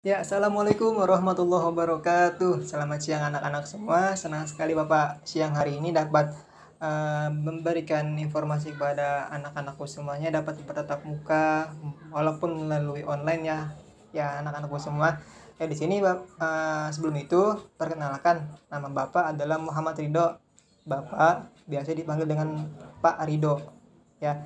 Ya, Assalamualaikum warahmatullahi wabarakatuh. Selamat siang anak-anak semua. Senang sekali Bapak siang hari ini dapat memberikan informasi kepada anak-anakku semuanya dapat bertatap muka walaupun melalui online ya. Ya, anak-anakku semua. Ya, di sini sebelum itu perkenalkan nama Bapak adalah Muhammad Ridho. Bapak biasa dipanggil dengan Pak Ridho. Ya,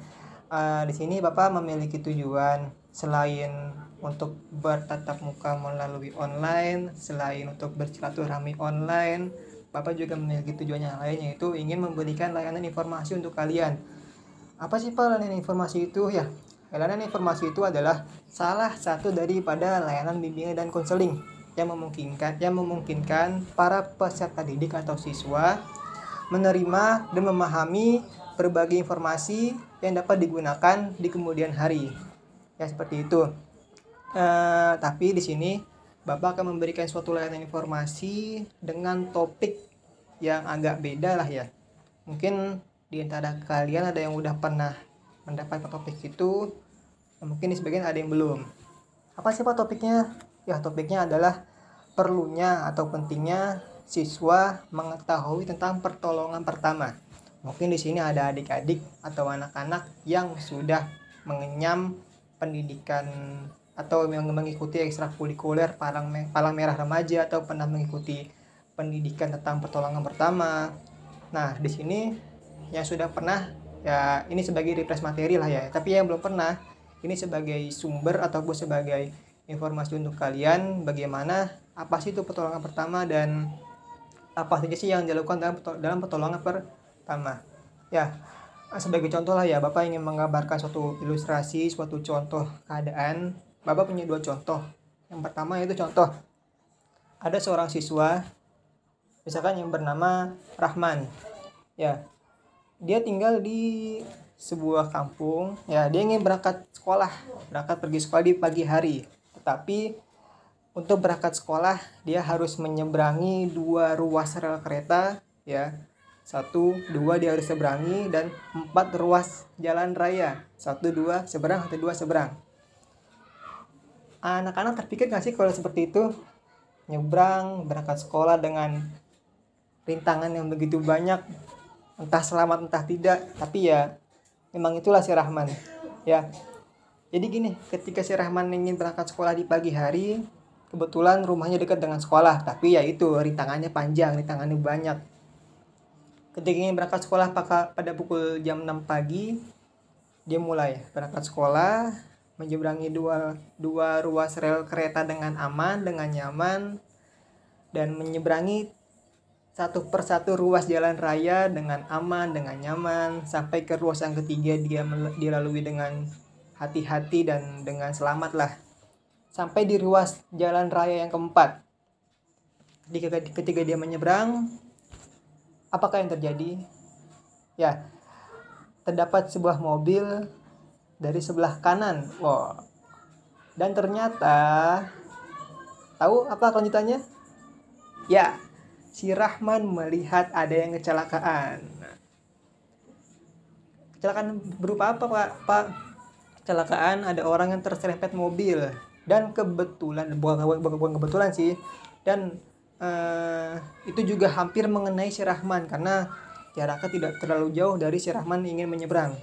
di sini Bapak memiliki tujuan selain untuk bertatap muka melalui online, selain untuk bersilaturahmi online, Bapak juga memiliki tujuan yang lain, yaitu ingin memberikan layanan informasi untuk kalian. Apa sih Pak layanan informasi itu? Ya, layanan informasi itu adalah salah satu daripada layanan bimbingan dan konseling yang memungkinkan para peserta didik atau siswa menerima dan memahami berbagai informasi yang dapat digunakan di kemudian hari. Ya, seperti itu. Tapi di sini Bapak akan memberikan suatu layanan informasi dengan topik yang agak beda lah ya. Mungkin di antara kalian ada yang udah pernah mendapatkan topik itu, mungkin di sebagian ada yang belum. Apa sih Pak topiknya? Ya, topiknya adalah perlunya atau pentingnya siswa mengetahui tentang pertolongan pertama. Mungkin di sini ada adik-adik atau anak-anak yang sudah mengenyam pendidikan atau yang mengikuti ekstrakurikuler palang merah remaja atau pernah mengikuti pendidikan tentang pertolongan pertama. Nah, di sini yang sudah pernah ya ini sebagai refresh materi lah ya. Tapi yang belum pernah ini sebagai sumber ataupun sebagai informasi untuk kalian bagaimana apa sih itu pertolongan pertama dan apa saja sih yang dilakukan dalam pertolongan pertama. Ya, sebagai contoh lah ya, Bapak ingin menggambarkan suatu ilustrasi, suatu contoh keadaan. Bapak punya dua contoh. Yang pertama itu contoh, ada seorang siswa, misalkan yang bernama Rahman. Ya, dia tinggal di sebuah kampung. Ya, dia ingin berangkat pergi sekolah di pagi hari. Tetapi untuk berangkat sekolah, dia harus menyeberangi 2 ruas rel kereta, ya. 1, 2 dia harus seberangi dan 4 ruas jalan raya. 1, 2 seberang, 1, 2 seberang. Anak-anak terpikir gak sih kalau seperti itu? Nyebrang, berangkat sekolah dengan rintangan yang begitu banyak, entah selamat entah tidak, tapi ya memang itulah si Rahman. Ya. Jadi gini, ketika si Rahman ingin berangkat sekolah di pagi hari, kebetulan rumahnya dekat dengan sekolah, tapi ya itu rintangannya panjang, rintangannya banyak. Ketika ingin berangkat sekolah pada pukul jam 6 pagi, dia mulai berangkat sekolah, menyeberangi dua ruas rel kereta dengan aman, dengan nyaman, dan menyeberangi satu persatu ruas jalan raya dengan aman, dengan nyaman, sampai ke ruas yang ketiga dia dilalui dengan hati-hati dan dengan selamat lah. Sampai di ruas jalan raya yang keempat. Ketika dia menyeberang, apakah yang terjadi? Ya, terdapat sebuah mobil dari sebelah kanan. Wow. Dan ternyata, tahu apa kelanjutannya? Ya, si Rahman melihat ada yang kecelakaan. Kecelakaan berupa apa Pak? Kecelakaan ada orang yang terserempet mobil. Dan kebetulan, bukan kebetulan sih, dan itu juga hampir mengenai si Rahman karena jaraknya tidak terlalu jauh dari si Rahman ingin menyeberang.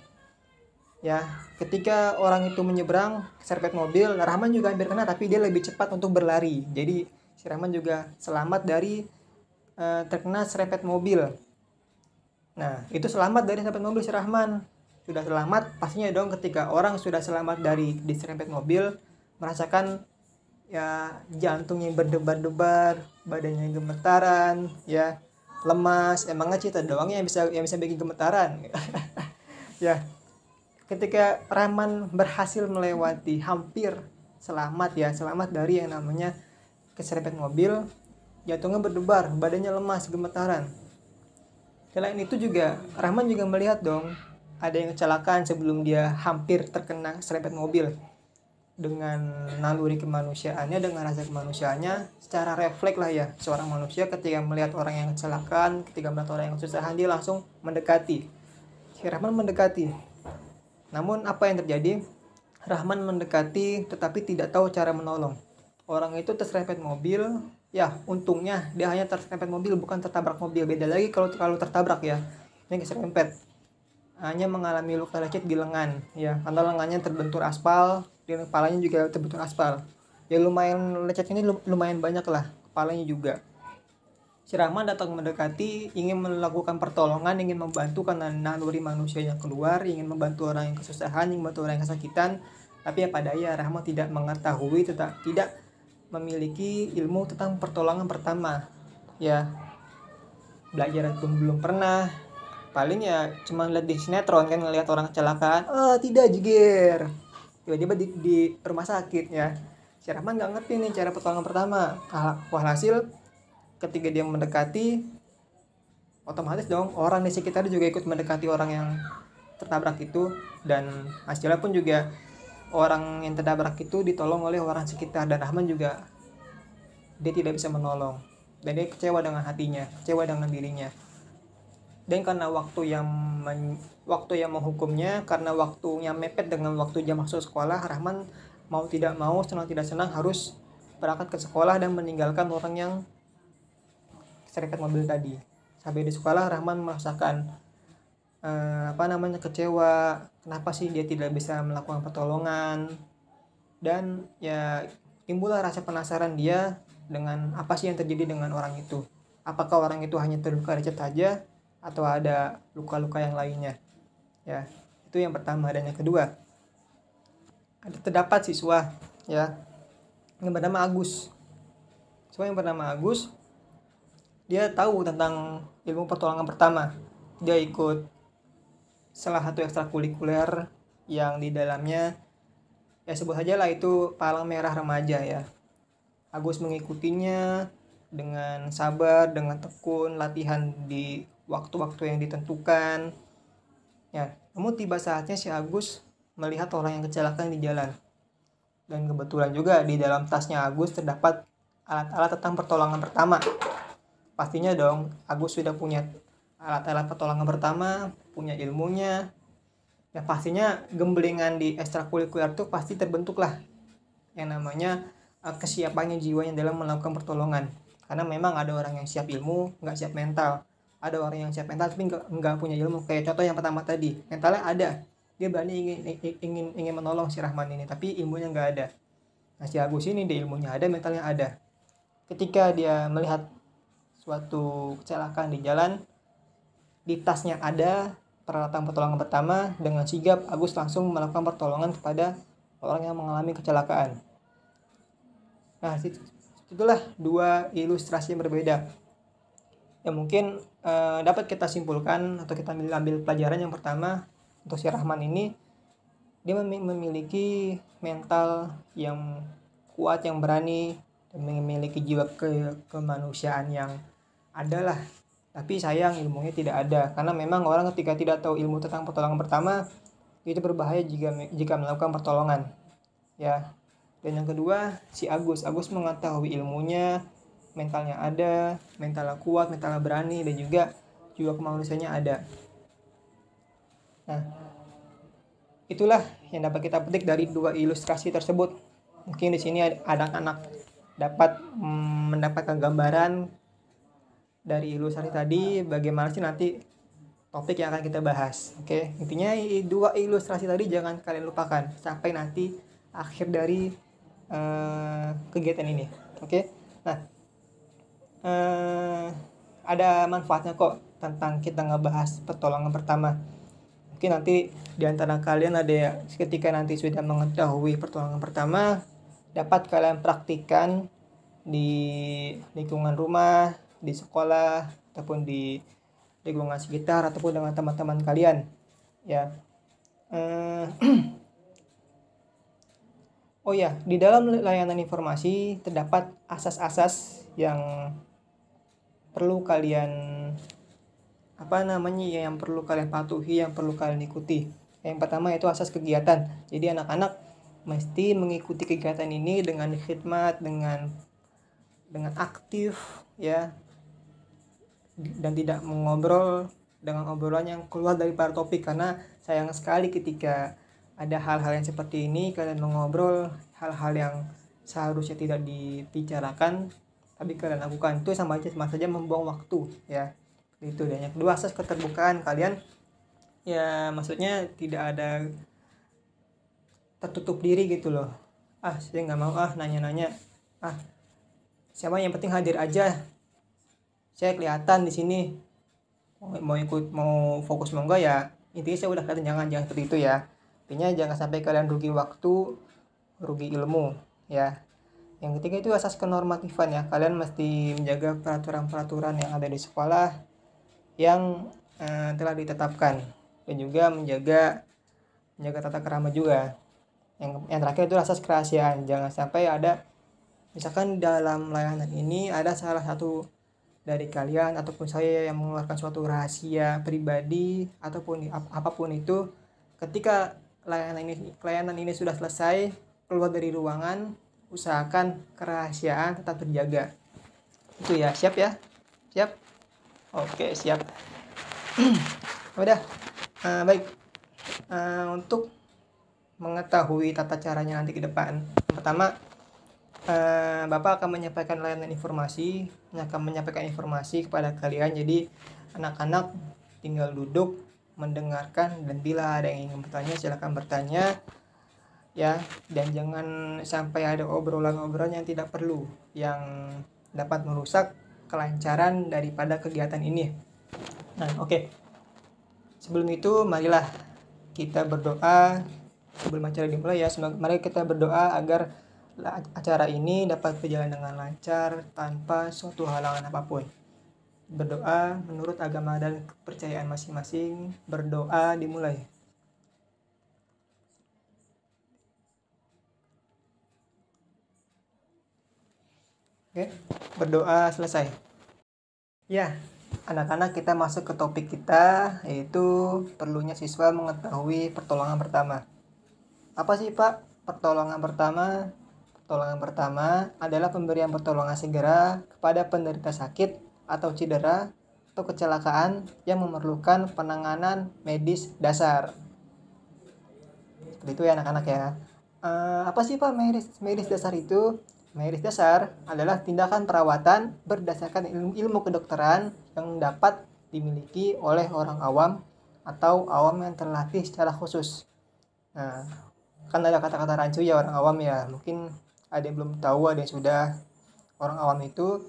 Ya, ketika orang itu menyeberang serempet mobil, Rahman juga hampir kena tapi dia lebih cepat untuk berlari. Jadi si Rahman juga selamat dari terkena serempet mobil. Nah, itu selamat dari serempet mobil si Rahman. Sudah selamat, pastinya dong ketika orang sudah selamat dari diserempet mobil, merasakan ya jantungnya berdebar-debar, badannya gemetaran, ya lemas. Emangnya Cita doang yang bisa bikin gemetaran. Ya, ketika Rahman berhasil melewati hampir selamat dari yang namanya keserempet mobil, jantungnya berdebar, badannya lemas, gemetaran. Selain itu juga Rahman juga melihat dong ada yang kecelakaan sebelum dia hampir terkena serempet mobil. Dengan naluri kemanusiaannya, dengan rasa kemanusiaannya, secara refleks lah ya, seorang manusia ketika melihat orang yang kecelakaan, ketika melihat orang yang kesusahan, dia langsung mendekati. Si Rahman mendekati. Namun apa yang terjadi? Rahman mendekati tetapi tidak tahu cara menolong. orang itu terserempet mobil, ya untungnya dia hanya terserempet mobil, bukan tertabrak mobil. Beda lagi kalau tertabrak ya, ini keserempet, hanya mengalami luka lecet di lengan ya, karena lengannya terbentur aspal dan kepalanya juga terbentur aspal. Ya lumayan lecet, ini lumayan banyak lah, kepalanya juga. Si Rahman datang mendekati, ingin melakukan pertolongan, ingin membantu karena naluri manusia yang keluar, ingin membantu orang yang kesusahan, ingin membantu orang yang kesakitan. Tapi apa daya, Rahman tidak mengetahui, tidak memiliki ilmu tentang pertolongan pertama. Ya, belajar itu belum pernah. Paling ya cuma lihat di sinetron kan, ngelihat orang kecelakaan, tidak jigir. Tiba-tiba di rumah sakit ya. Si Rahman nggak ngerti nih cara pertolongan pertama. Walhasil ketika dia mendekati, otomatis dong orang di sekitar juga ikut mendekati orang yang tertabrak itu, dan hasilnya pun juga orang yang tertabrak itu ditolong oleh orang sekitar, dan Rahman juga dia tidak bisa menolong, dan dia kecewa dengan hatinya, kecewa dengan dirinya. Dan karena waktu yang menghukumnya, karena waktunya mepet dengan waktu jam masuk sekolah, Rahman mau tidak mau, senang tidak senang harus berangkat ke sekolah dan meninggalkan orang yang serempet mobil tadi. Sampai di sekolah Rahman merasakan kecewa, kenapa sih dia tidak bisa melakukan pertolongan, dan ya timbullah rasa penasaran dia dengan apa sih yang terjadi dengan orang itu. Apakah orang itu hanya terluka lecet saja atau ada luka-luka yang lainnya? Ya, itu yang pertama. Dan yang kedua, terdapat siswa ya yang bernama Agus. Siswa yang bernama Agus, dia tahu tentang ilmu pertolongan pertama. Dia ikut salah satu ekstrakurikuler yang di dalamnya, ya sebut saja lah itu Palang Merah Remaja ya. Agus mengikutinya dengan sabar, dengan tekun, latihan di waktu-waktu yang ditentukan. Ya, namun tiba saatnya si Agus melihat orang yang kecelakaan di jalan. Dan kebetulan juga di dalam tasnya Agus terdapat alat-alat tentang pertolongan pertama. Pastinya dong Agus sudah punya alat-alat pertolongan pertama, punya ilmunya. Ya pastinya gemblengan di ekstrakurikuler itu pasti terbentuk lah yang namanya kesiapannya jiwanya dalam melakukan pertolongan. Karena memang ada orang yang siap ilmu, nggak siap mental. Ada orang yang siap mental tapi nggak punya ilmu. Kayak contoh yang pertama tadi, mentalnya ada, dia berani ingin menolong si Rahman ini, tapi ilmunya nggak ada. Nah si Agus ini dia ilmunya ada, mentalnya ada. Ketika dia melihat suatu kecelakaan di jalan, di tasnya ada peralatan pertolongan pertama, dengan sigap Agus langsung melakukan pertolongan kepada orang yang mengalami kecelakaan. Nah, itulah dua ilustrasi yang berbeda yang mungkin dapat kita simpulkan atau kita ambil pelajaran. Yang pertama, untuk si Rahman ini, dia memiliki mental yang kuat, yang berani, dan memiliki jiwa kemanusiaan yang adalah, tapi sayang ilmunya tidak ada. Karena memang orang ketika tidak tahu ilmu tentang pertolongan pertama, itu berbahaya jika melakukan pertolongan ya. Dan yang kedua, si Agus mengetahui ilmunya, mentalnya ada, mentalnya kuat, mentalnya berani, dan juga jiwa kemanusiaannya ada. Nah, itulah yang dapat kita petik dari dua ilustrasi tersebut. Mungkin di sini ada anak dapat mendapatkan gambaran dari ilustrasi tadi, bagaimana sih nanti topik yang akan kita bahas. Oke, intinya dua ilustrasi tadi jangan kalian lupakan sampai nanti akhir dari kegiatan ini. Oke, nah ada manfaatnya kok tentang kita ngebahas pertolongan pertama. Mungkin nanti di antara kalian ada ya, ketika nanti sudah mengetahui pertolongan pertama, dapat kalian praktikkan di lingkungan rumah, di sekolah, ataupun di lingkungan sekitar, ataupun dengan teman-teman kalian ya. Oh ya, di dalam layanan informasi terdapat asas-asas yang perlu kalian yang perlu kalian patuhi, yang perlu kalian ikuti. Yang pertama itu asas kegiatan. Jadi anak-anak mesti mengikuti kegiatan ini dengan khidmat, dengan aktif ya, dan tidak mengobrol dengan obrolan yang keluar dari para topik. Karena sayang sekali ketika ada hal-hal yang seperti ini, kalian mengobrol hal-hal yang seharusnya tidak dibicarakan tapi kalian lakukan, itu sama saja membuang waktu ya. Itu. Dan yang kedua, asas keterbukaan kalian ya, maksudnya tidak ada tertutup diri gitu loh. Saya nggak mau nanya-nanya, siapa, yang penting hadir aja, saya kelihatan di sini, mau ikut, mau fokus mau enggak ya, intinya saya udah kelihatan. Jangan seperti itu ya. Intinya jangan sampai kalian rugi waktu, rugi ilmu ya. Yang ketiga itu asas kenormatifan ya, kalian mesti menjaga peraturan-peraturan yang ada di sekolah yang telah ditetapkan, dan juga menjaga tata krama juga. Yang terakhir itu asas kerahasiaan, jangan sampai ada, misalkan dalam layanan ini ada salah satu dari kalian ataupun saya yang mengeluarkan suatu rahasia pribadi ataupun apapun itu, ketika layanan ini sudah selesai, keluar dari ruangan, usahakan kerahasiaan tetap terjaga. Itu ya, siap ya? Siap? Oke, siap. Udah. Baik. Untuk mengetahui tata caranya nanti ke depan, pertama, Bapak akan menyampaikan informasi kepada kalian. Jadi anak-anak tinggal duduk mendengarkan, dan bila ada yang ingin bertanya silakan bertanya ya, dan jangan sampai ada obrolan-obrolan yang tidak perlu yang dapat merusak kelancaran daripada kegiatan ini. Nah, oke. Sebelum itu marilah kita berdoa sebelum acara dimulai ya. Mari kita berdoa agar acara ini dapat berjalan dengan lancar tanpa suatu halangan apapun. Berdoa menurut agama dan kepercayaan masing-masing. Berdoa dimulai. Oke, berdoa selesai. Ya, anak-anak, kita masuk ke topik kita, yaitu perlunya siswa mengetahui pertolongan pertama. Apa sih Pak pertolongan pertama? Pertolongan pertama adalah pemberian pertolongan segera kepada penderita sakit atau cedera atau kecelakaan yang memerlukan penanganan medis dasar. Seperti itu ya anak-anak ya. Apa sih Pak medis dasar itu? Medis dasar adalah tindakan perawatan berdasarkan ilmu kedokteran yang dapat dimiliki oleh orang awam atau awam yang terlatih secara khusus. Nah, kan ada kata-kata rancu ya orang awam ya. Mungkin ada yang belum tahu, ada yang sudah. Orang awam itu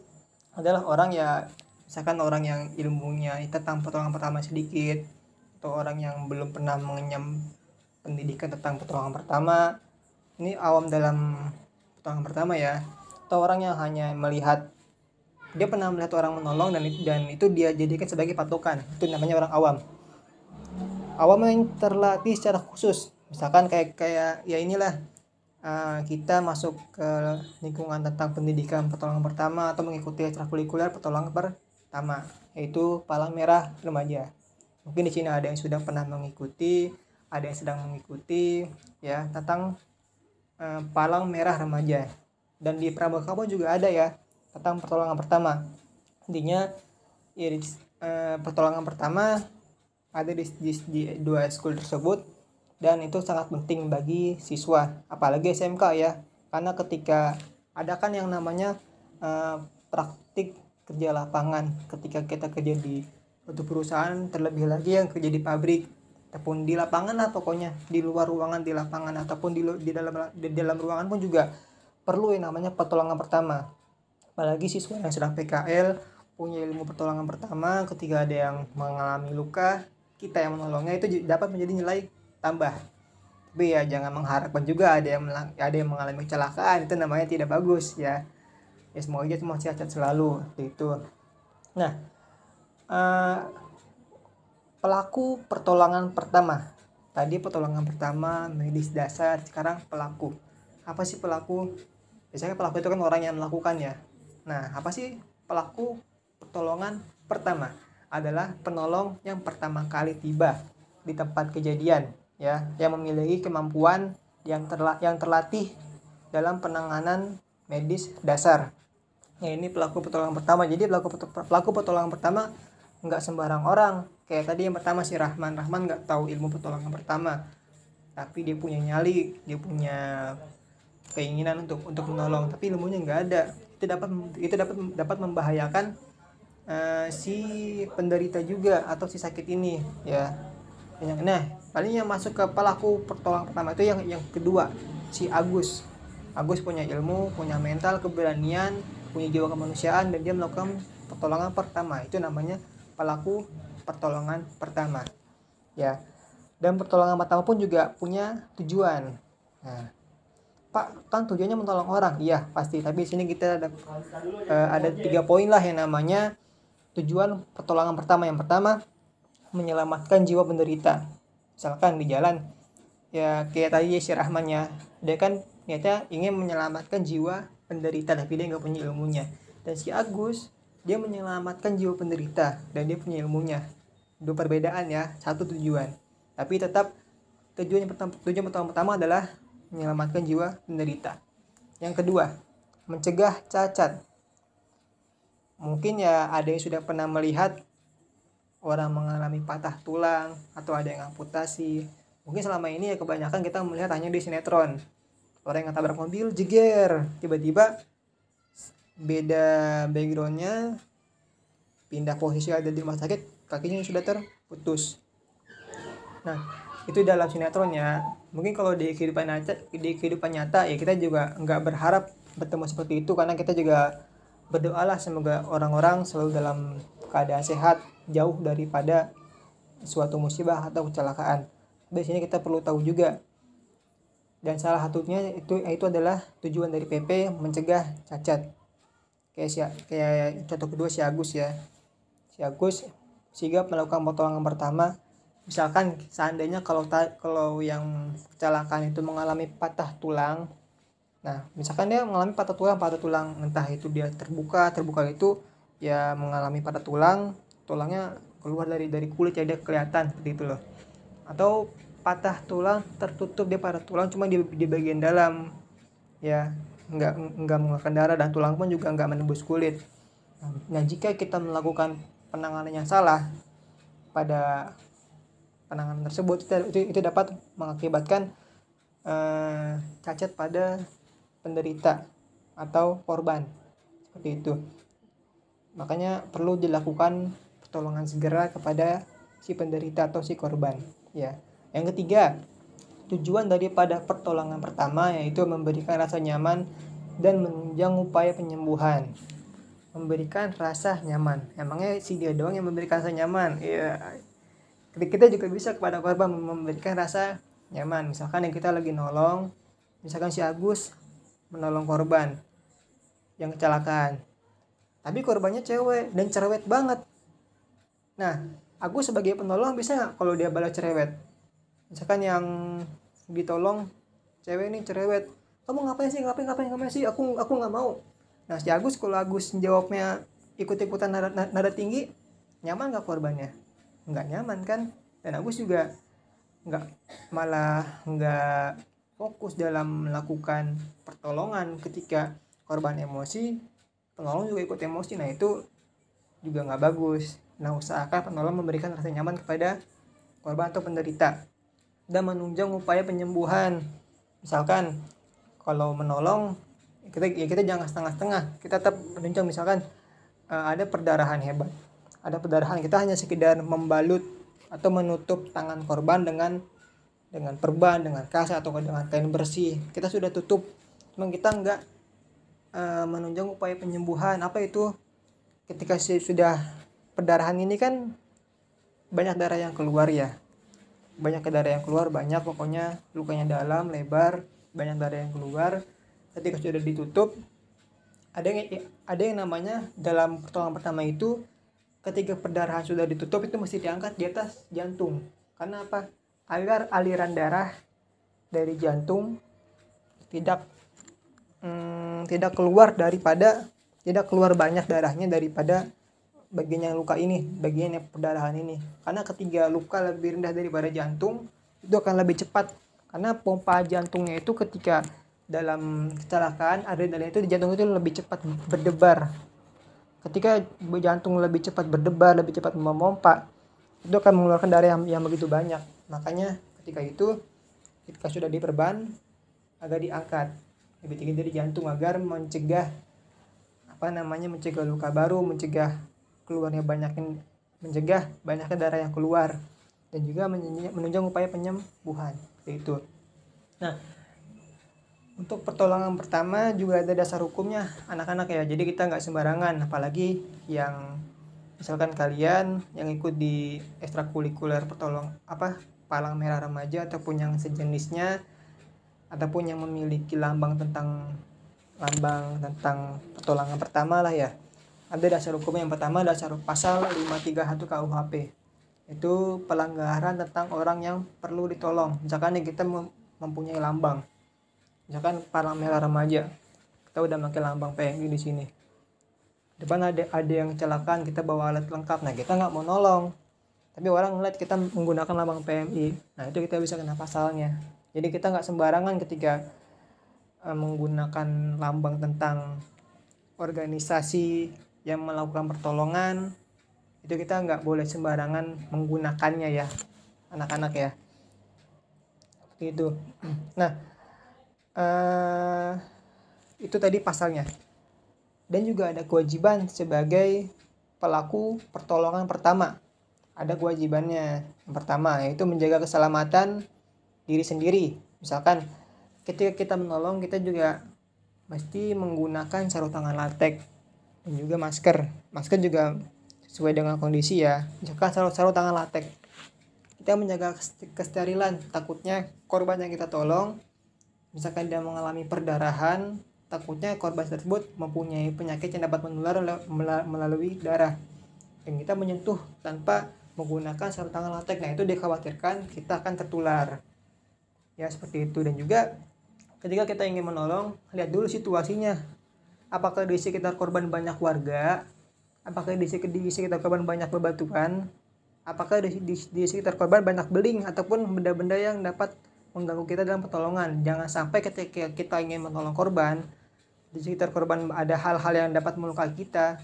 adalah orang ya, misalkan orang yang ilmunya tentang pertolongan pertama sedikit, atau orang yang belum pernah mengenyam pendidikan tentang pertolongan pertama. Ini awam dalam pertolongan pertama ya. Atau orang yang hanya melihat, dia pernah melihat orang menolong dan itu dia jadikan sebagai patokan. Itu namanya orang awam. Awam yang terlatih secara khusus. Misalkan kayak ya inilah, kita masuk ke lingkungan tentang pendidikan pertolongan pertama atau mengikuti ekstrakurikuler pertolongan pertama, yaitu Palang Merah Remaja. Mungkin di sini ada yang sudah pernah mengikuti, ada yang sedang mengikuti ya tentang Palang Merah Remaja. Dan di Prabakabo juga ada ya tentang pertolongan pertama. Intinya ya, pertolongan pertama ada di dua ekskul tersebut, dan itu sangat penting bagi siswa, apalagi SMK ya, karena ketika ada kan yang namanya praktik kerja lapangan, ketika kita kerja di suatu perusahaan, terlebih lagi yang kerja di pabrik ataupun di lapangan lah, pokoknya di luar ruangan, di lapangan ataupun di dalam ruangan pun juga perlu yang namanya pertolongan pertama. Apalagi siswa yang sedang PKL punya ilmu pertolongan pertama, ketika ada yang mengalami luka, kita yang menolongnya itu dapat menjadi nilai tambah. Tapi ya jangan mengharapkan juga ada yang mengalami kecelakaan, itu namanya tidak bagus ya. Ya semoga semua sehat selalu itu. Nah, pelaku pertolongan pertama. Tadi pertolongan pertama medis dasar, sekarang pelaku. Apa sih pelaku? Biasanya pelaku itu kan orang yang melakukan ya. Nah, apa sih pelaku pertolongan pertama? Adalah penolong yang pertama kali tiba di tempat kejadian ya, yang memiliki kemampuan yang terlatih dalam penanganan medis dasar. Ya, ini pelaku pertolongan pertama. Jadi pelaku pertolongan pertama nggak sembarang orang. Kayak tadi yang pertama si Rahman nggak tahu ilmu pertolongan pertama, tapi dia punya nyali, dia punya keinginan untuk menolong, tapi ilmunya nggak ada. Itu dapat membahayakan si penderita juga atau si sakit ini ya. Nah, paling yang masuk ke pelaku pertolongan pertama itu yang kedua, si Agus. Agus punya ilmu, punya mental, keberanian, punya jiwa kemanusiaan, dan dia melakukan pertolongan pertama. Itu namanya pelaku pertolongan pertama. Ya. Dan pertolongan pertama pun juga punya tujuan. Nah, Pak, kan tujuannya menolong orang. Iya, pasti. Tapi di sini kita ada 3 poin lah yang namanya tujuan pertolongan pertama. Yang pertama, menyelamatkan jiwa penderita. Misalkan di jalan, ya kayak tadi si Rahmannya, dia kan niatnya ingin menyelamatkan jiwa penderita, tapi dia nggak punya ilmunya. Dan si Agus, dia menyelamatkan jiwa penderita, dan dia punya ilmunya. Dua perbedaan ya, satu tujuan. Tapi tetap tujuan pertama adalah menyelamatkan jiwa penderita. Yang kedua, mencegah cacat. Mungkin ya ada yang sudah pernah melihat orang mengalami patah tulang atau ada yang amputasi. Mungkin selama ini ya kebanyakan kita melihat hanya di sinetron. Orang yang tabrak mobil, jeger, tiba-tiba beda backgroundnya, pindah posisi ada di rumah sakit, kakinya sudah terputus. Nah, itu dalam sinetronnya. Mungkin kalau di kehidupan nyata ya kita juga nggak berharap bertemu seperti itu, karena kita juga berdoalah semoga orang-orang selalu dalam keadaan sehat, jauh daripada suatu musibah atau kecelakaan. Di sini kita perlu tahu juga, dan salah satunya itu adalah tujuan dari PP mencegah cacat. Kayak contoh kedua si Agus ya. Si Agus sigap melakukan pertolongan pertama. Misalkan seandainya kalau yang kecelakaan itu mengalami patah tulang. Nah, misalkan dia mengalami patah tulang, entah itu dia terbuka itu ya mengalami patah tulang, tulangnya keluar dari kulit ya, dia kelihatan seperti itu loh. Atau patah tulang tertutup, dia patah tulang cuma di bagian dalam ya, enggak mengeluarkan darah, dan tulang pun juga enggak menembus kulit. Nah, jika kita melakukan penanganan yang salah pada penanganan tersebut, itu dapat mengakibatkan cacat pada penderita atau korban, seperti itu. Makanya perlu dilakukan pertolongan segera kepada si penderita atau si korban ya. Yang ketiga, tujuan daripada pertolongan pertama yaitu memberikan rasa nyaman dan menunjang upaya penyembuhan. Memberikan rasa nyaman, emangnya si dia doang yang memberikan rasa nyaman ya. Kita juga bisa kepada korban memberikan rasa nyaman. Misalkan yang kita lagi nolong, misalkan si Agus menolong korban yang kecelakaan, tapi korbannya cewek dan cerewet banget. Nah, Agus sebagai penolong bisa nggak kalau dia balas cerewet? Misalkan yang ditolong cewek ini cerewet, kamu ngapain sih, aku nggak mau. Nah, si Agus kalau Agus jawabnya ikut-ikutan nada tinggi, nyaman nggak korbannya? Nggak nyaman kan. Dan Agus juga malah nggak fokus dalam melakukan pertolongan. Ketika korban emosi, penolong juga ikut emosi. Nah, itu juga nggak bagus. Nah, usahakan penolong memberikan rasa nyaman kepada korban atau penderita dan menunjang upaya penyembuhan. Misalkan kalau menolong kita jangan setengah-setengah, kita tetap menunjang. Misalkan ada perdarahan hebat, kita hanya sekedar membalut atau menutup tangan korban dengan perban, dengan kaca atau dengan kain bersih, kita sudah tutup, cuma kita enggak menunjang upaya penyembuhan. Apa itu? Ketika sudah perdarahan ini kan banyak darah yang keluar ya, banyak pokoknya lukanya dalam, lebar, banyak darah yang keluar. Ketika sudah ditutup, ada yang namanya dalam pertolongan pertama itu, ketika perdarahan sudah ditutup itu mesti diangkat di atas jantung. Karena apa? Agar aliran darah dari jantung tidak keluar banyak darahnya daripada bagian yang luka ini, bagian yang perdarahan ini. Karena ketika luka lebih rendah daripada jantung, itu akan lebih cepat. Karena pompa jantungnya itu ketika dalam kecelakaan, adrenalin itu di jantung itu lebih cepat berdebar. Ketika jantung lebih cepat berdebar, lebih cepat memompa, itu akan mengeluarkan darah yang begitu banyak. Makanya ketika sudah diperban, agak diangkat. lebih tinggi dari jantung agar mencegah mencegah luka baru, mencegah banyaknya darah yang keluar, dan juga menunjang upaya penyembuhan itu. Nah, untuk pertolongan pertama juga ada dasar hukumnya anak-anak ya. Jadi kita nggak sembarangan, apalagi yang misalkan kalian yang ikut di ekstrakurikuler Palang Merah Remaja ataupun yang sejenisnya, ataupun yang memiliki lambang tentang pertolongan pertama lah ya. Ada dasar hukum yang pertama, dasar pasal 531 KUHP. Itu pelanggaran tentang orang yang perlu ditolong. Misalkan kita mempunyai lambang, misalkan Palang Merah Remaja, kita udah pakai lambang PMI di sini. Depan ada yang kecelakaan, kita bawa alat lengkap. Nah, kita nggak mau nolong, tapi orang ngeliat kita menggunakan lambang PMI. Nah, itu kita bisa kena pasalnya. Jadi kita nggak sembarangan ketika menggunakan lambang tentang organisasi yang melakukan pertolongan. Itu kita nggak boleh sembarangan menggunakannya ya, anak-anak ya. Seperti itu. Nah, itu tadi pasalnya. Dan juga ada kewajiban sebagai pelaku pertolongan pertama. Ada kewajibannya. Yang pertama yaitu menjaga keselamatan diri sendiri. Misalkan ketika kita menolong, kita juga mesti menggunakan sarung tangan latex dan juga masker. Masker juga sesuai dengan kondisi ya. Misalkan sarung tangan latex, kita menjaga kesterilan. Takutnya korban yang kita tolong, misalkan dia mengalami perdarahan, takutnya korban tersebut mempunyai penyakit yang dapat menular melalui darah, dan kita menyentuh tanpa menggunakan sarung tangan latex. Nah, itu dikhawatirkan kita akan tertular ya, seperti itu. Dan juga ketika kita ingin menolong, lihat dulu situasinya. Apakah di sekitar korban banyak warga? Apakah di sekitar korban banyak bebatuan? Apakah di sekitar korban banyak beling ataupun benda-benda yang dapat mengganggu kita dalam pertolongan? Jangan sampai ketika kita ingin menolong korban, di sekitar korban ada hal-hal yang dapat melukai kita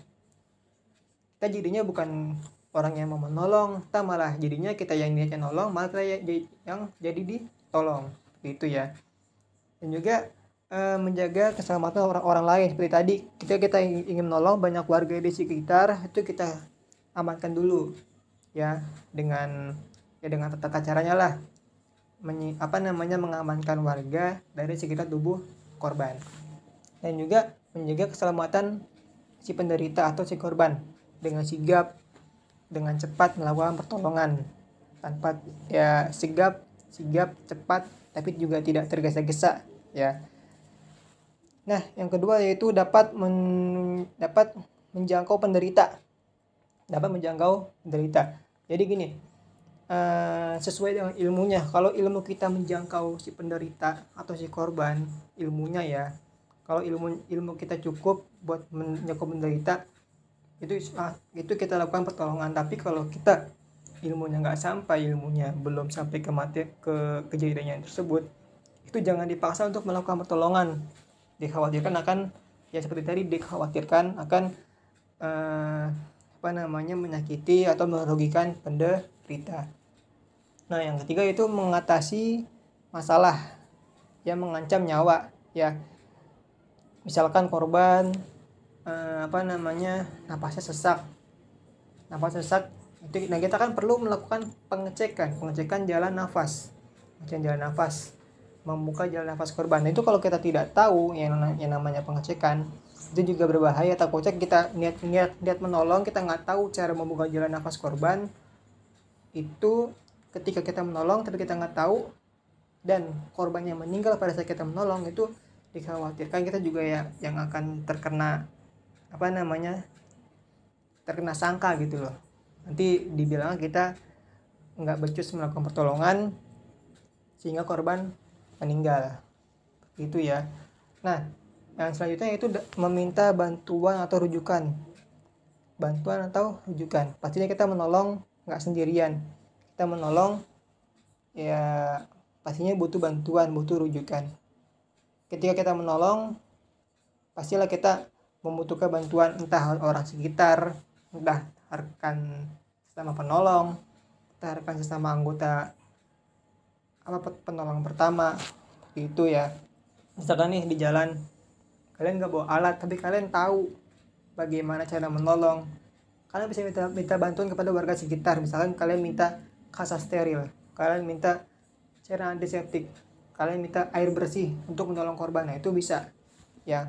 jadinya bukan orang yang mau menolong, kita malah jadinya kita yang niatnya nolong, malah kita yang jadi ditolong, gitu ya. Dan juga menjaga keselamatan orang lain. Seperti tadi, ketika kita ingin menolong banyak warga di sekitar, itu kita amankan dulu ya, dengan tata caranya lah, mengamankan warga dari sekitar tubuh korban. Dan juga menjaga keselamatan si penderita atau si korban dengan sigap, dengan cepat melakukan pertolongan, tanpa ya sigap cepat, tapi juga tidak tergesa-gesa ya. Nah, yang kedua yaitu dapat menjangkau penderita. Jadi gini, sesuai dengan ilmunya. Kalau ilmu kita menjangkau si penderita atau si korban, ilmunya ya, kalau ilmu kita cukup buat menjangkau penderita, itu kita lakukan pertolongan. Tapi kalau kita ilmunya nggak sampai, ilmunya belum sampai ke kejadian tersebut, itu jangan dipaksa untuk melakukan pertolongan. Dikhawatirkan akan ya seperti tadi, dikhawatirkan akan menyakiti atau merugikan penderita. Nah, yang ketiga itu mengatasi masalah yang mengancam nyawa ya. Misalkan korban napasnya sesak itu, nah kita kan perlu melakukan pengecekan jalan nafas, membuka jalan nafas korban. Nah, itu kalau kita tidak tahu yang namanya pengecekan, itu juga berbahaya. Takutnya kita niat menolong, kita nggak tahu cara membuka jalan nafas korban, itu ketika kita menolong tapi kita nggak tahu, dan korban yang meninggal pada saat kita menolong, itu dikhawatirkan kita juga ya yang akan terkena terkena sangka gitu loh. Nanti dibilang kita nggak becus melakukan pertolongan sehingga korban meninggal, gitu ya. Nah, yang selanjutnya itu meminta bantuan atau rujukan. Pastinya kita menolong nggak sendirian. Kita menolong ya pastinya butuh bantuan, butuh rujukan. Ketika kita menolong, pastilah kita membutuhkan bantuan, entah orang sekitar, entah rekan sesama penolong, entah rekan sesama anggota penolong pertama, itu ya. Misalkan nih di jalan kalian nggak bawa alat tapi kalian tahu bagaimana cara menolong, kalian bisa minta bantuan kepada warga sekitar. Misalkan kalian minta kasa steril, kalian minta cairan antiseptik, kalian minta air bersih untuk menolong korban. Nah itu bisa ya,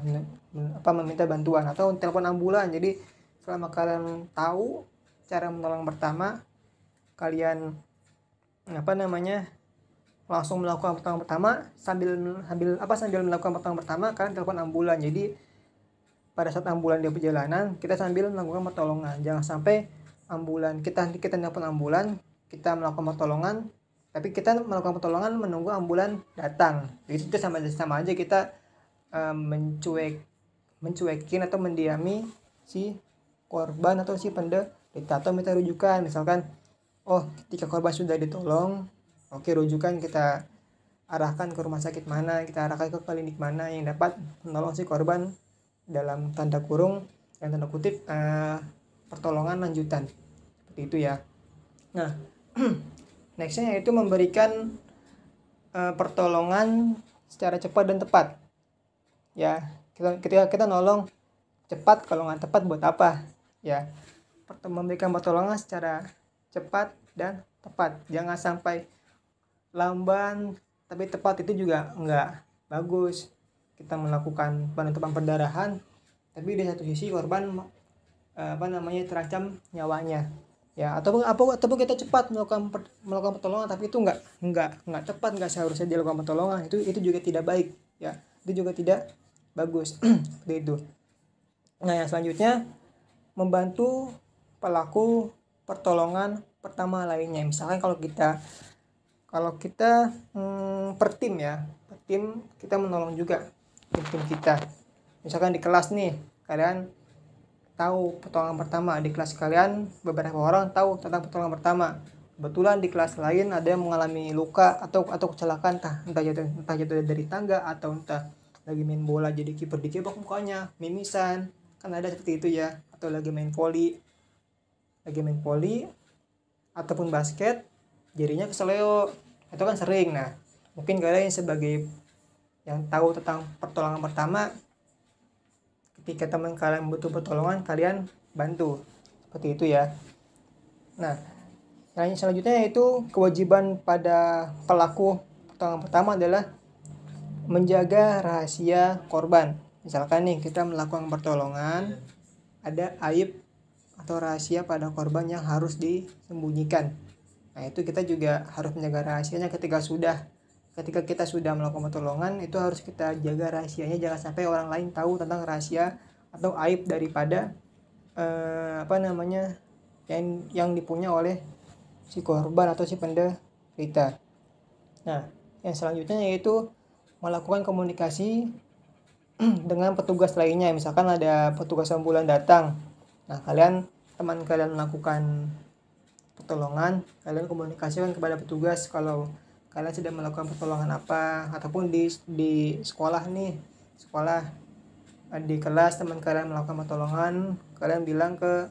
meminta bantuan atau telepon ambulan. Jadi selama kalian tahu cara menolong pertama, kalian langsung melakukan pertolongan pertama. Sambil melakukan pertolongan pertama kalian telepon ambulan. Jadi pada saat ambulan di perjalanan kita sambil melakukan pertolongan. Jangan sampai kita telepon ambulan, kita melakukan pertolongan, tapi kita melakukan pertolongan menunggu ambulan datang. Jadi itu sama aja kita mencuekin atau mendiami si korban atau si penderita, atau minta rujukan. Misalkan ketika korban sudah ditolong, rujukan kita arahkan ke rumah sakit mana, kita arahkan ke klinik mana yang dapat menolong si korban dalam tanda kutip pertolongan lanjutan, seperti itu ya. Nah nextnya yaitu memberikan pertolongan secara cepat dan tepat ya. Ketika kita nolong cepat, kalau nggak tepat buat apa ya. Memberikan pertolongan secara cepat dan tepat, jangan sampai lamban tapi tepat. Itu juga nggak bagus. Kita melakukan penutupan perdarahan tapi di satu sisi korban terancam nyawanya ya, ataupun kita cepat melakukan pertolongan tapi itu nggak tepat, nggak seharusnya dilakukan pertolongan. Itu juga tidak baik ya, itu juga tidak bagus. Seperti itu. Nah yang selanjutnya, membantu pelaku pertolongan pertama lainnya. Misalkan kalau kita per tim ya, kita menolong juga tim kita. Misalkan di kelas nih, kalian tahu pertolongan pertama. Di kelas kalian beberapa orang tahu tentang pertolongan pertama. Kebetulan di kelas lain ada yang mengalami luka atau kecelakaan, entah jatuh dari tangga, atau entah lagi main bola jadi kiper dicebok mukanya, mimisan, kan ada seperti itu ya. Atau lagi main voli ataupun basket, jadinya keseleo. Itu kan sering. Nah mungkin kalian sebagai yang tahu tentang pertolongan pertama, ketika teman kalian butuh pertolongan, kalian bantu, seperti itu ya. Nah yang selanjutnya yaitu kewajiban pada pelaku pertolongan pertama adalah menjaga rahasia korban. Misalkan nih kita melakukan pertolongan, ada aib atau rahasia pada korban yang harus disembunyikan. Nah itu kita juga harus menjaga rahasianya. Ketika kita sudah melakukan pertolongan, itu harus kita jaga rahasianya. Jangan sampai orang lain tahu tentang rahasia atau aib daripada yang dipunya oleh si korban atau si penderita. Nah yang selanjutnya yaitu melakukan komunikasi dengan petugas lainnya. Misalkan ada petugas ambulan datang, nah teman kalian melakukan pertolongan, kalian komunikasikan kepada petugas kalau kalian sedang melakukan pertolongan apa. Ataupun di sekolah di kelas teman kalian melakukan pertolongan, kalian bilang ke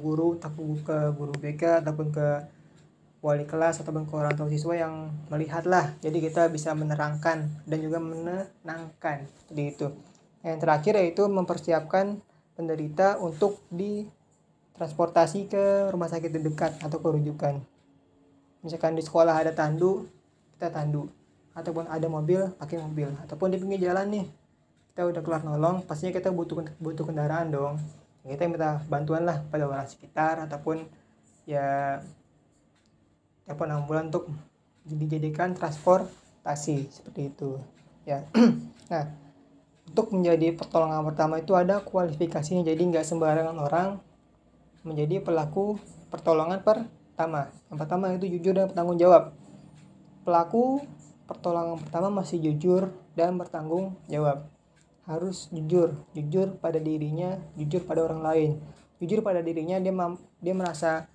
guru BK ataupun ke wali kelas ataupun ke orang tua siswa yang melihat lah. Jadi kita bisa menerangkan dan juga menenangkan, seperti itu. Yang terakhir yaitu mempersiapkan penderita untuk ditransportasi ke rumah sakit terdekat atau ke rujukan. Misalkan di sekolah ada tandu, kita tandu, ataupun ada mobil, pakai mobil. Ataupun di pinggir jalan nih, kita udah kelar nolong, pastinya kita butuh kendaraan dong. Kita minta bantuan lah pada orang sekitar, ataupun ya telepon ambulan untuk dijadikan transportasi, seperti itu ya. Nah untuk menjadi pertolongan pertama itu ada kualifikasinya. Jadi nggak sembarangan orang menjadi pelaku pertolongan pertama. Yang pertama itu jujur dan bertanggung jawab. Pelaku pertolongan pertama masih jujur dan bertanggung jawab. Harus jujur pada dirinya, jujur pada orang lain. Jujur pada dirinya, dia merasa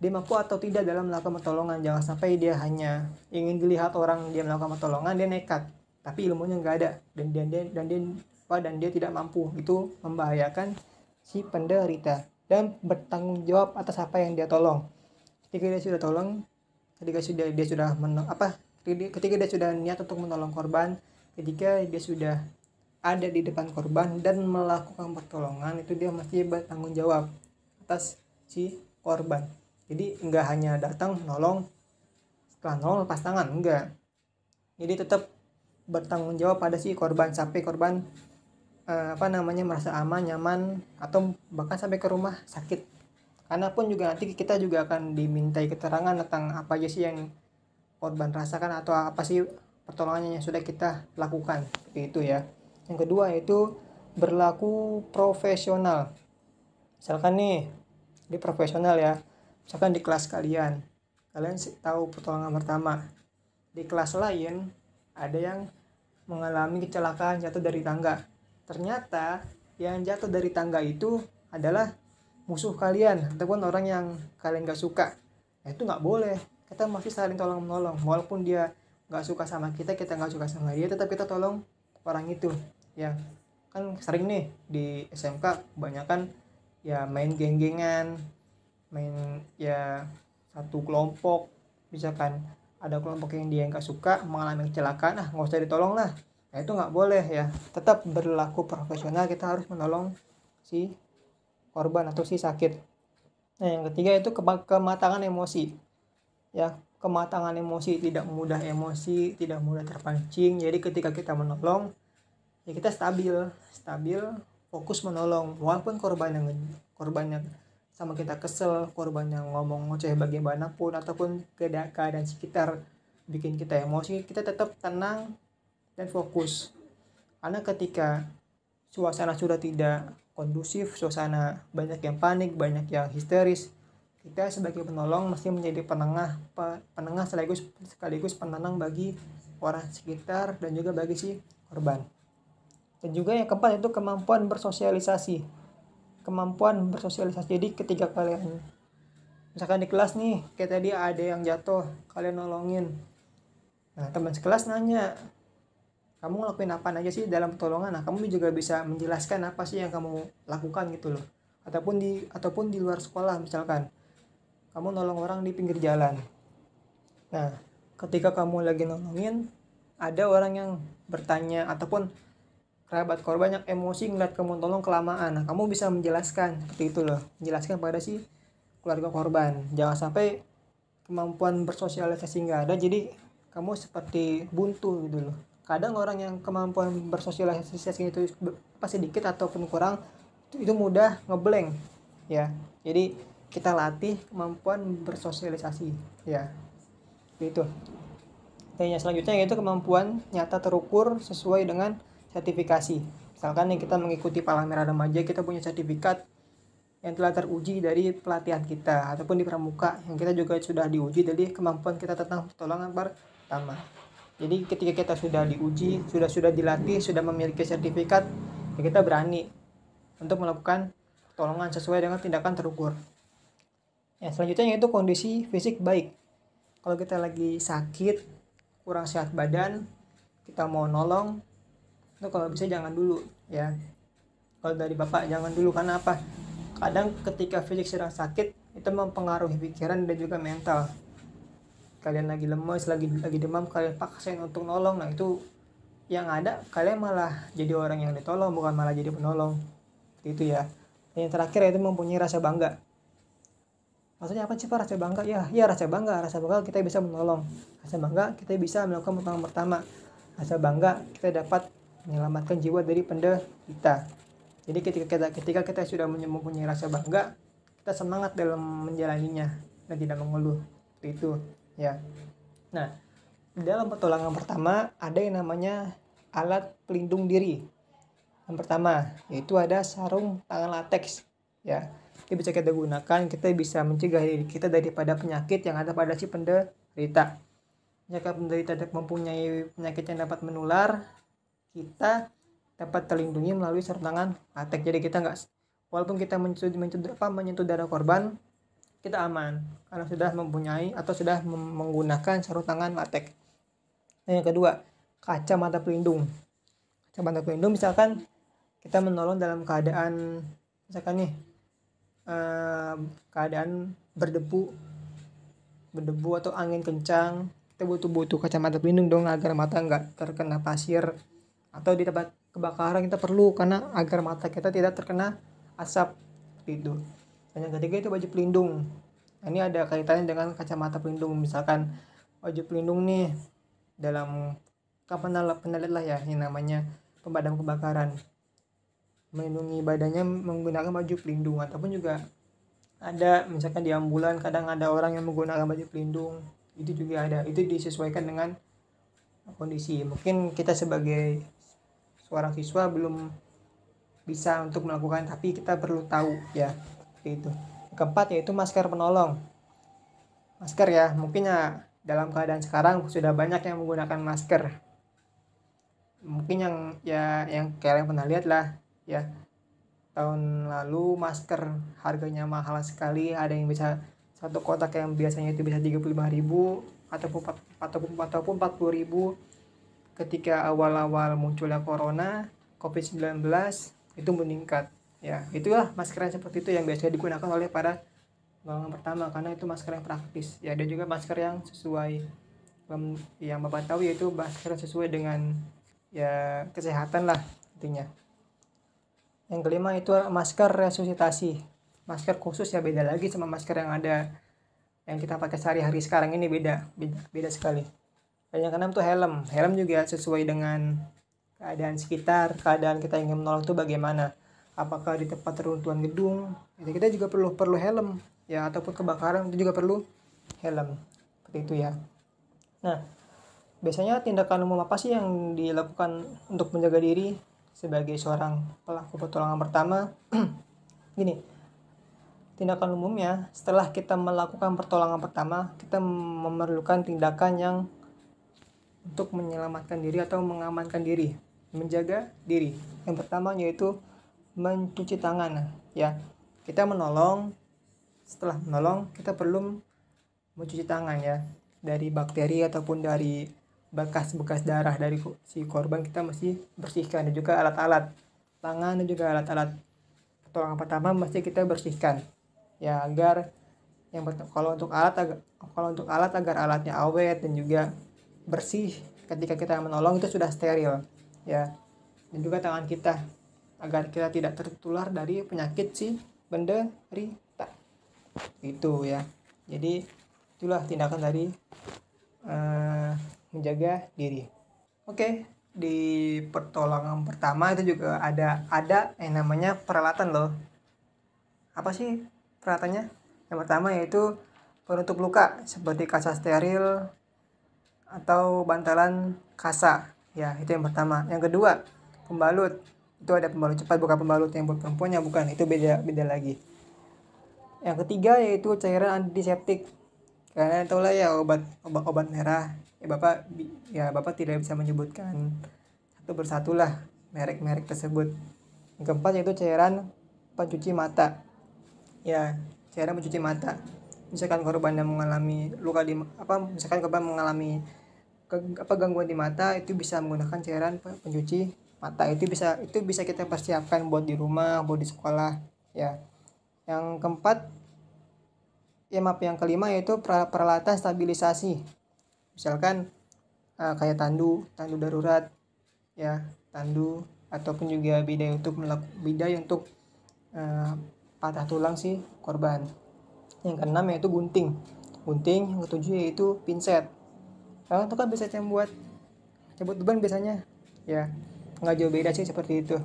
dia mampu atau tidak dalam melakukan pertolongan. Jangan sampai dia hanya ingin dilihat orang dia melakukan pertolongan, dia nekat, tapi ilmunya nggak ada dan dia tidak mampu. Itu membahayakan si penderita. Dan bertanggung jawab atas apa yang dia tolong. Ketika dia sudah tolong, ketika dia sudah niat untuk menolong korban, ketika dia sudah ada di depan korban dan melakukan pertolongan, itu dia mesti bertanggung jawab atas si korban. Jadi nggak hanya datang nolong, setelah nolong lepas tangan, enggak. Jadi tetap bertanggung jawab pada si korban sampai korban merasa aman, nyaman, atau bahkan sampai ke rumah sakit. Karena pun juga nanti kita juga akan dimintai keterangan tentang apa aja sih yang korban rasakan atau apa sih pertolongannya yang sudah kita lakukan. Seperti itu ya. Yang kedua yaitu berlaku profesional. Misalkan nih, di profesional ya. Misalkan di kelas kalian tahu pertolongan pertama. Di kelas lain ada yang mengalami kecelakaan jatuh dari tangga. Ternyata yang jatuh dari tangga itu adalah musuh kalian ataupun orang yang kalian gak suka. Itu gak boleh. Kita masih saling tolong menolong. Walaupun dia gak suka sama kita, kita gak suka sama dia, tetap kita tolong orang itu. Ya, kan sering nih di SMK kebanyakan ya main geng-gengan, main ya satu kelompok. Misalkan ada kelompok yang dia gak suka mengalami kecelakaan, gak usah ditolong lah. Nah itu nggak boleh ya, tetap berlaku profesional, kita harus menolong si korban atau si sakit. Nah yang ketiga itu kematangan emosi ya, kematangan emosi, tidak mudah emosi, tidak mudah terpancing. Jadi ketika kita menolong ya kita stabil, fokus menolong. Walaupun korbannya sama kita kesel, korbannya ngomong ngoceh bagaimanapun ataupun keadaan sekitar bikin kita emosi, kita tetap tenang dan fokus. Karena ketika suasana sudah tidak kondusif, suasana banyak yang panik, banyak yang histeris, kita sebagai penolong mesti menjadi penengah sekaligus penenang bagi orang sekitar dan juga bagi si korban. Dan juga yang keempat itu kemampuan bersosialisasi. Jadi ketika kalian misalkan di kelas nih, kayak tadi ada yang jatuh, kalian nolongin. Nah teman sekelas nanya, kamu ngelakuin apa aja sih dalam pertolongan? Nah, kamu juga bisa menjelaskan apa sih yang kamu lakukan gitu loh. Ataupun di luar sekolah misalkan. Kamu nolong orang di pinggir jalan. Nah, ketika kamu lagi nolongin, ada orang yang bertanya ataupun kerabat korban yang emosi ngeliat kamu tolong kelamaan. Nah, kamu bisa menjelaskan seperti itu loh. Menjelaskan pada si keluarga korban. Jangan sampai kemampuan bersosialisasi nggak ada, jadi kamu seperti buntu gitu loh. Kadang orang yang kemampuan bersosialisasi itu sedikit ataupun kurang, itu mudah ngeblank ya. Jadi kita latih kemampuan bersosialisasi ya. Itu. Dan yang selanjutnya yaitu kemampuan nyata terukur sesuai dengan sertifikasi. Misalkan nih kita mengikuti Palang Merah Remaja, kita punya sertifikat yang telah teruji dari pelatihan kita, ataupun di pramuka yang kita juga sudah diuji dari kemampuan kita tentang pertolongan pertama. Jadi ketika kita sudah diuji, sudah dilatih, sudah memiliki sertifikat, ya kita berani untuk melakukan pertolongan sesuai dengan tindakan terukur. Yang selanjutnya yaitu kondisi fisik baik. Kalau kita lagi sakit, kurang sehat badan, kita mau nolong, itu kalau bisa jangan dulu ya. Kalau dari Bapak jangan dulu, karena apa? Kadang ketika fisik sedang sakit, itu mempengaruhi pikiran dan juga mental. Kalian lagi lemes, lagi demam, kalian paksain untuk nolong, nah itu yang ada kalian malah jadi orang yang ditolong, bukan malah jadi penolong. Itu ya. Dan yang terakhir itu mempunyai rasa bangga. Maksudnya apa sih Pak rasa bangga? Ya rasa bangga kita bisa menolong. Rasa bangga kita bisa melakukan pertolongan pertama. Rasa bangga kita dapat menyelamatkan jiwa dari penderita. Jadi ketika kita sudah mempunyai rasa bangga, kita semangat dalam menjalaninya dan tidak mengeluh. Itu ya. Nah, dalam pertolongan pertama ada yang namanya alat pelindung diri. Yang pertama yaitu ada sarung tangan latex ya. Ini bisa kita gunakan, kita bisa mencegah diri kita daripada penyakit yang ada pada si penderita. Jika penderita mempunyai penyakit yang dapat menular, kita dapat terlindungi melalui sarung tangan latex. Jadi kita walaupun kita menyentuh darah korban, kita aman karena sudah mempunyai atau sudah menggunakan sarung tangan latex. Nah, yang kedua, kacamata pelindung. Kacamata pelindung misalkan kita menolong dalam keadaan misalkan nih keadaan berdebu atau angin kencang, kita butuh kacamata pelindung dong agar mata nggak terkena pasir atau di tempat kebakaran kita perlu, karena agar mata kita tidak terkena asap itu. Dan yang ketiga itu baju pelindung. Nah, ini ada kaitannya dengan kacamata pelindung. Misalkan baju pelindung nih dalam penalit lah ya, yang namanya pemadam kebakaran, melindungi badannya menggunakan baju pelindung. Ataupun juga ada misalkan di ambulan kadang ada orang yang menggunakan baju pelindung, itu juga ada. Itu disesuaikan dengan kondisi. Mungkin kita sebagai seorang siswa belum bisa untuk melakukan, tapi kita perlu tahu ya. Itu. Yang keempat yaitu masker penolong. Masker ya, mungkin ya dalam keadaan sekarang sudah banyak yang menggunakan masker. Mungkin yang kalian pernah lihat lah ya, tahun lalu masker harganya mahal sekali. Ada yang bisa satu kotak yang biasanya itu bisa 35.000 ataupun 40.000. Ketika awal-awal munculnya corona COVID-19 itu meningkat ya. Itulah masker yang seperti itu yang biasanya digunakan oleh para golongan pertama, karena itu masker yang praktis ya. Ada juga masker yang sesuai yang Bapak tahu, yaitu masker sesuai dengan ya kesehatan lah intinya. Yang kelima itu masker resusitasi. Masker khusus ya, beda lagi sama masker yang ada yang kita pakai sehari-hari sekarang ini, beda sekali. Dan yang keenam tuh helm. Helm juga sesuai dengan keadaan sekitar, keadaan kita ingin menolong itu bagaimana. Apakah di tempat reruntuhan gedung, itu kita juga perlu helm ya, ataupun kebakaran itu juga perlu helm. Seperti itu ya. Nah, biasanya tindakan umum apa sih yang dilakukan untuk menjaga diri sebagai seorang pelaku pertolongan pertama? Gini, tindakan umumnya setelah kita melakukan pertolongan pertama, kita memerlukan tindakan yang untuk menyelamatkan diri atau mengamankan diri, menjaga diri. Yang pertama yaitu mencuci tangan ya. Kita menolong, setelah menolong kita perlu mencuci tangan ya, dari bakteri ataupun dari bekas-bekas darah dari si korban kita mesti bersihkan. Dan juga alat-alat tangan dan juga alat-alat pertolongan pertama mesti kita bersihkan ya, agar kalau untuk alat agar alatnya awet dan juga bersih ketika kita menolong itu sudah steril ya. Dan juga tangan kita agar kita tidak tertular dari penyakit si penderita itu ya. Jadi itulah tindakan dari menjaga diri. Oke, di pertolongan pertama itu juga ada yang namanya peralatan loh. Apa sih peralatannya? Yang pertama yaitu penutup luka seperti kasa steril atau bantalan kasa ya, itu yang pertama. Yang kedua, pembalut. Itu ada pembalut cepat, bukan pembalut yang buat perempuan, bukan, itu beda lagi. Yang ketiga yaitu cairan antiseptik. Kalian tahu lah ya, obat merah ya, Bapak tidak bisa menyebutkan satu persatu lah merek-merek tersebut. Yang keempat yaitu cairan pencuci mata ya, cairan pencuci mata. Misalkan korban yang mengalami misalkan korban mengalami gangguan di mata, itu bisa menggunakan cairan pencuci mata. Itu bisa kita persiapkan buat di rumah, buat di sekolah ya. Yang kelima yaitu peralatan stabilisasi. Misalkan kayak tandu darurat ya, tandu ataupun juga bidai untuk patah tulang si korban. Yang keenam yaitu gunting. Yang ketujuh yaitu pinset. Kalau itu kan bisa buat cabut beban biasanya ya, nggak jauh beda sih seperti itu.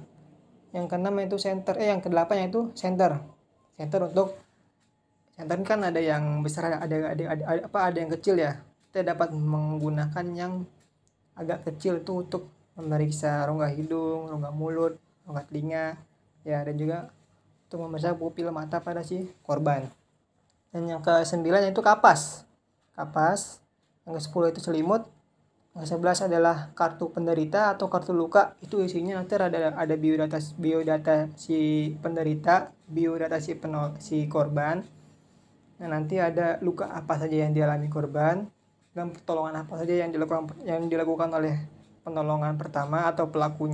Yang keenam yaitu yang kedelapan yaitu senter untuk senter kan ada yang besar, ada yang kecil ya. Kita dapat menggunakan yang agak kecil itu untuk memeriksa rongga hidung, rongga mulut, rongga telinga ya, dan juga untuk memeriksa pupil mata pada si korban. Dan yang ke-9 yaitu kapas. Yang ke-10 itu selimut. Yang ke-11 adalah kartu penderita atau kartu luka. Itu isinya nanti ada biodata si penderita, biodata si korban. Nah, nanti ada luka apa saja yang dialami korban dan pertolongan apa saja yang dilakukan oleh penolongan pertama atau pelaku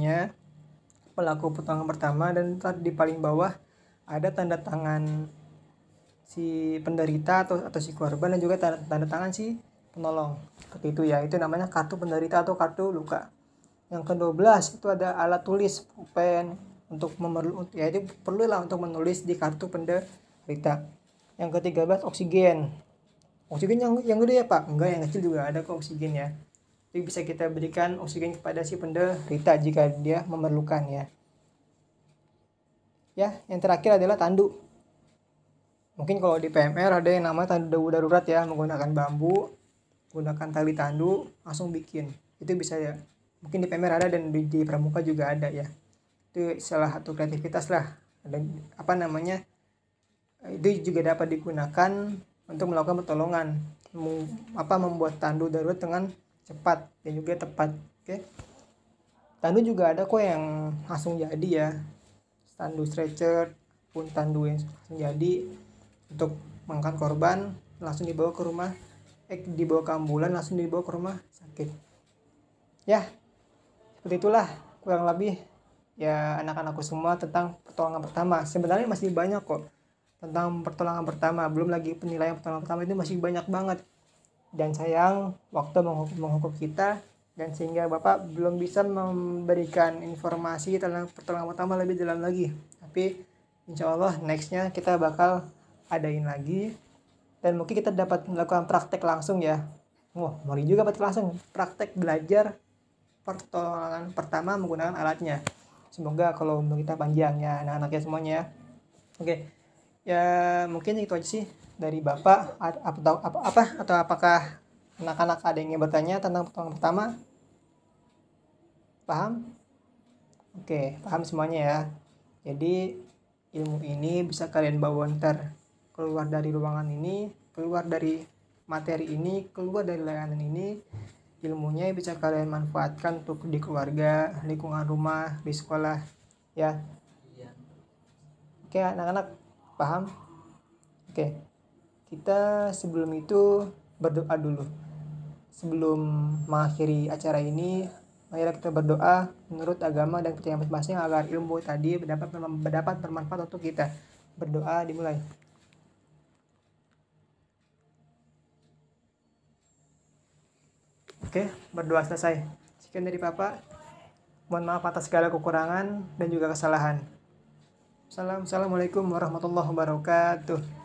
pertolongan pertama. Dan di paling bawah ada tanda tangan si penderita atau si korban, dan juga tanda tangan si penolong. Seperti itu ya, itu namanya kartu penderita atau kartu luka. Yang ke-12 itu ada alat tulis pulpen untuk ya itu perlu lah untuk menulis di kartu penderita. Yang ke-13 oksigen. Oksigen yang gede ya Pak? Enggak, yang kecil juga ada kok oksigen ya. Jadi bisa kita berikan oksigen kepada si penderita jika dia memerlukan ya. Ya, yang terakhir adalah tandu. Mungkin kalau di PMR ada yang namanya tandu darurat ya, menggunakan bambu, menggunakan tali tandu, langsung bikin. Itu bisa ya. Mungkin di PMR ada dan di Pramuka juga ada ya. Itu salah satu kreativitas lah. Dan apa namanya? Itu juga dapat digunakan untuk melakukan pertolongan. Membuat tandu darurat dengan cepat dan juga tepat. Oke. Tandu juga ada kok yang langsung jadi ya. Tandu stretcher pun tandu yang langsung jadi untuk mengangkat korban langsung dibawa ke rumah dibawa ke ambulan, langsung dibawa ke rumah sakit. Ya, seperti itulah kurang lebih ya anak-anakku semua tentang pertolongan pertama. Sebenarnya masih banyak kok tentang pertolongan pertama, belum lagi penilaian pertolongan pertama itu masih banyak banget. Dan sayang waktu menghukum kita, dan sehingga Bapak belum bisa memberikan informasi tentang pertolongan pertama lebih dalam lagi. Tapi insya Allah nextnya kita bakal adain lagi, dan mungkin kita dapat melakukan praktek langsung ya. Wah, mari juga praktek belajar pertolongan pertama menggunakan alatnya. Semoga kalau kita panjang ya anak-anaknya semuanya. Oke. Ya mungkin itu aja sih dari Bapak atau apakah anak-anak ada yang ingin bertanya tentang pertolongan pertama? Paham? Oke, paham semuanya ya. Jadi ilmu ini bisa kalian bawa ntar keluar dari ruangan ini, keluar dari materi ini, keluar dari layanan ini. Ilmunya bisa kalian manfaatkan untuk di keluarga, lingkungan rumah, di sekolah ya. Oke anak-anak, paham? Oke, kita sebelum itu berdoa dulu. Sebelum mengakhiri acara ini, mari kita berdoa menurut agama dan percaya masing-masing agar ilmu tadi dapat bermanfaat untuk kita. Berdoa dimulai. Oke, berdoa selesai. Sekian dari Bapak. Mohon maaf atas segala kekurangan dan juga kesalahan. Assalamualaikum warahmatullahi wabarakatuh.